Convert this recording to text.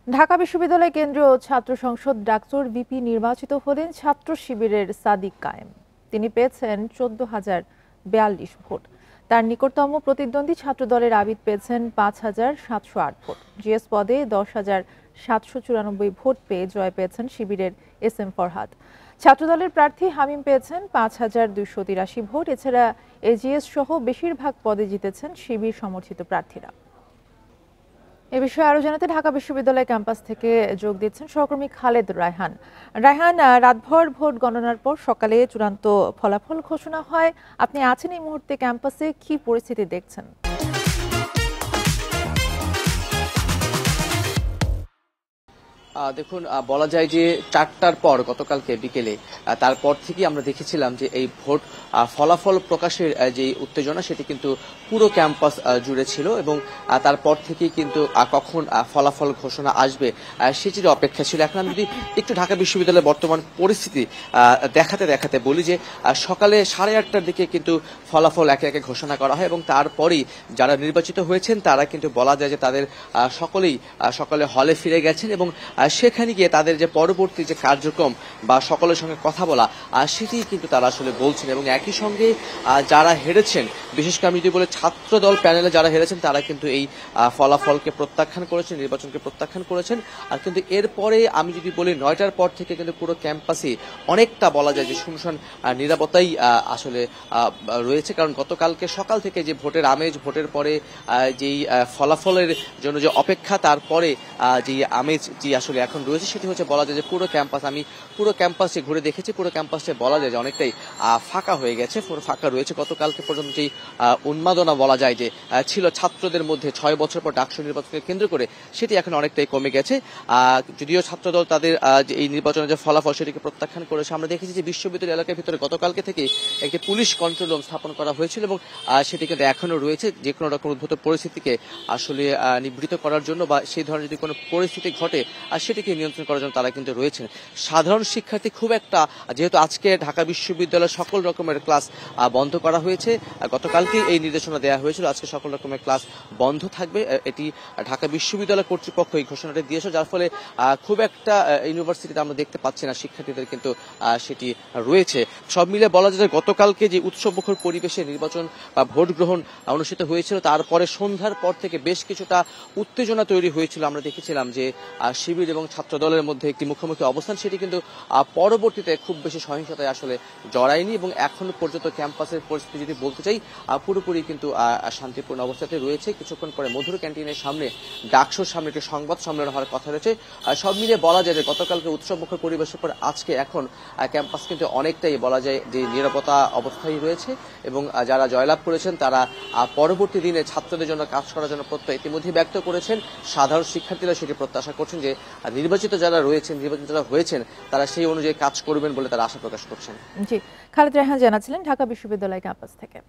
ঢাকা বিশ্ববিদ্যালয় কেন্দ্রীয় ছাত্র সংসদ ডাকসুর ভিপি নির্বাচিত হলেন ছাত্র শিবিরের সাদিক কায়েম। তিনি পেয়েছেন 14,042 ভোট। তার নিকটতম প্রতিদ্বন্দ্বী ছাত্রদলের আবিদ পেয়েছেন 5,708 ভোট। জিএস পদে 10,794 ভোট পেয়ে জয় পেয়েছেন শিবিরের এস এম ফরহাদ। ছাত্রদলের প্রার্থী হামিম পেয়েছেন 5,283 ভোট। এছাড়া এজিএস সহ বেশিরভাগ পদে জিতেছেন শিবির সমর্থিত প্রার্থীরা। এ বিষয়ে আরো জানাতে ঢাকা বিশ্ববিদ্যালয় ক্যাম্পাস থেকে যোগ দিচ্ছেন সহকর্মী খালেদ রায়হান। রায়হান, রাতভর ভোট গণনার পর সকালে চূড়ান্ত ফলাফল ঘোষণা হয়। আপনি আছেন এই মুহূর্তে ক্যাম্পাসে, কি পরিস্থিতি দেখছেন? দেখুন, বলা যায় যে 4টার পর গতকালকে বিকেলে তারপর থেকে আমরা দেখেছিলাম যে এই ভোট ফলাফল প্রকাশের যে উত্তেজনা সেটি কিন্তু পুরো ক্যাম্পাস জুড়ে ছিল এবং তারপর থেকেই কিন্তু কখন ফলাফল ঘোষণা আসবে সেটির অপেক্ষা ছিল। এখন আমি যদি একটু ঢাকা বিশ্ববিদ্যালয়ের বর্তমান পরিস্থিতি দেখাতে দেখাতে বলি যে সকালে 8:30টার দিকে কিন্তু ফলাফল একে একে ঘোষণা করা হয় এবং তারপরেই যারা নির্বাচিত হয়েছেন তারা কিন্তু বলা যায় যে তাদের সকলেই সকালে হলে ফিরে গেছেন এবং সেখানে গিয়ে তাদের যে পরবর্তী যে কার্যক্রম বা সকলের সঙ্গে কথা বলা সেটি কিন্তু তারা আসলে বলছেন। এবং একই সঙ্গে যারা হেরেছেন, বিশেষ করে আমি যদি বলি ছাত্র দল প্যানেলে যারা হেরেছেন তারা কিন্তু এই ফলাফলকে প্রত্যাখ্যান করেছেন, নির্বাচনকে প্রত্যাখ্যান করেছেন। আর কিন্তু এরপরে আমি যদি বলি 9টার পর থেকে কিন্তু পুরো ক্যাম্পাসে অনেকটা বলা যায় যে শুনশান নীরবতাই আসলে রয়েছে, কারণ গতকালকে সকাল থেকে যে ভোটের আমেজ, ভোটের পরে যেই ফলাফলের জন্য যে অপেক্ষা, তারপরে যে আমেজ যে আসলে এখন রয়েছে সেটি হচ্ছে বলা যায় যে পুরো ক্যাম্পাস, আমি পুরো ক্যাম্পাসে ঘুরে দেখেছি, পুরো ক্যাম্পাসে বলা যায় যে অনেকটাই ফাঁকা হয়ে গেছে, ফাঁকা রয়েছে। গতকালকে পর্যন্ত যেই উন্মাদনা বলা যায় যে ছিল ছাত্রদের মধ্যে 6 বছর পর ডাকসু নির্বাচনকে কেন্দ্র করে, সেটি এখন অনেকটাই কমে গেছে। যদিও ছাত্রদল তাদের যে এই নির্বাচনের যে ফলাফল সেটিকে প্রত্যাখ্যান করেছে। আমরা দেখেছি যে বিশ্ববিদ্যালয় এলাকার ভিতরে গতকালকে থেকে একটি পুলিশ কন্ট্রোল রুম স্থাপন করা হয়েছিল এবং সেটি কিন্তু এখনো রয়েছে, যে কোনো রকম উদ্ভূত পরিস্থিতিকে আসলে নিবৃত করার জন্য বা সেই ধরনের যদি কোনো পরিস্থিতি ঘটে আর সেটিকে নিয়ন্ত্রণ করার জন্য তারা কিন্তু রয়েছেন। সাধারণ শিক্ষার্থী খুব একটা, যেহেতু আজকে ঢাকা বিশ্ববিদ্যালয়ের সকল রকমের ক্লাস বন্ধ করা হয়েছে, গতকালকে এই নির্দেশনা দেওয়া হয়েছিল আজকে সকল রকমের ক্লাস বন্ধ থাকবে, এটি ঢাকা বিশ্ববিদ্যালয় কর্তৃপক্ষ এই ঘোষণাটি দিয়েছে, যার ফলে খুব একটা ইউনিভার্সিটিতে আমরা দেখতে পাচ্ছি না শিক্ষার্থীদের কিন্তু সেটি রয়েছে। সব মিলে বলা যায় যে গতকালকে যে উৎসবমুখর পরিবেশে নির্বাচন বা ভোট গ্রহণ অনুষ্ঠিত হয়েছিল, তারপরে সন্ধ্যার পর থেকে বেশ কিছুটা উত্তেজনা তৈরি হয়েছিল। আমরা দেখেছিলাম যে শিবির এবং ছাত্র দলের মধ্যে একটি মুখোমুখি অবস্থান, সেটি কিন্তু পরবর্তীতে খুব বেশি সহিংসতায় আসলে জড়ায়নি এবং এখনো পর্যন্ত ক্যাম্পাসের পরিস্থিতি যদি বলতে চাই পুরোপুরি কিন্তু শান্তিপূর্ণ অবস্থাতে রয়েছে। কিছুক্ষণ পরে মধুর ক্যান্টিনের সামনে ডাকসুর সামনে একটি সংবাদ সম্মেলন হওয়ার কথা রয়েছে। সব মিলিয়ে বলা যায় যে গতকালকে উৎসবমুখর পরিবেশের পর আজকে এখন ক্যাম্পাস কিন্তু অনেকটাই বলা যায় যে নিরাপত্তা অবস্থায় রয়েছে এবং যারা জয়লাভ করেছেন তারা পরবর্তী দিনে ছাত্রদের জন্য কাজ করার জন্য প্রত্যয় ইতিমধ্যে ব্যক্ত করেছেন। সাধারণ শিক্ষার্থীরা সেটি প্রত্যাশা করছেন যে নির্বাচিত যারা রয়েছেন, নির্বাচিত যারা হয়েছেন তারা সেই অনুযায়ী কাজ করবেন বলে তারা আশা প্রকাশ করছেন। জি, খালেদ রায়হান জানাচ্ছিলেন ঢাকা বিশ্ববিদ্যালয় ক্যাম্পাস থেকে।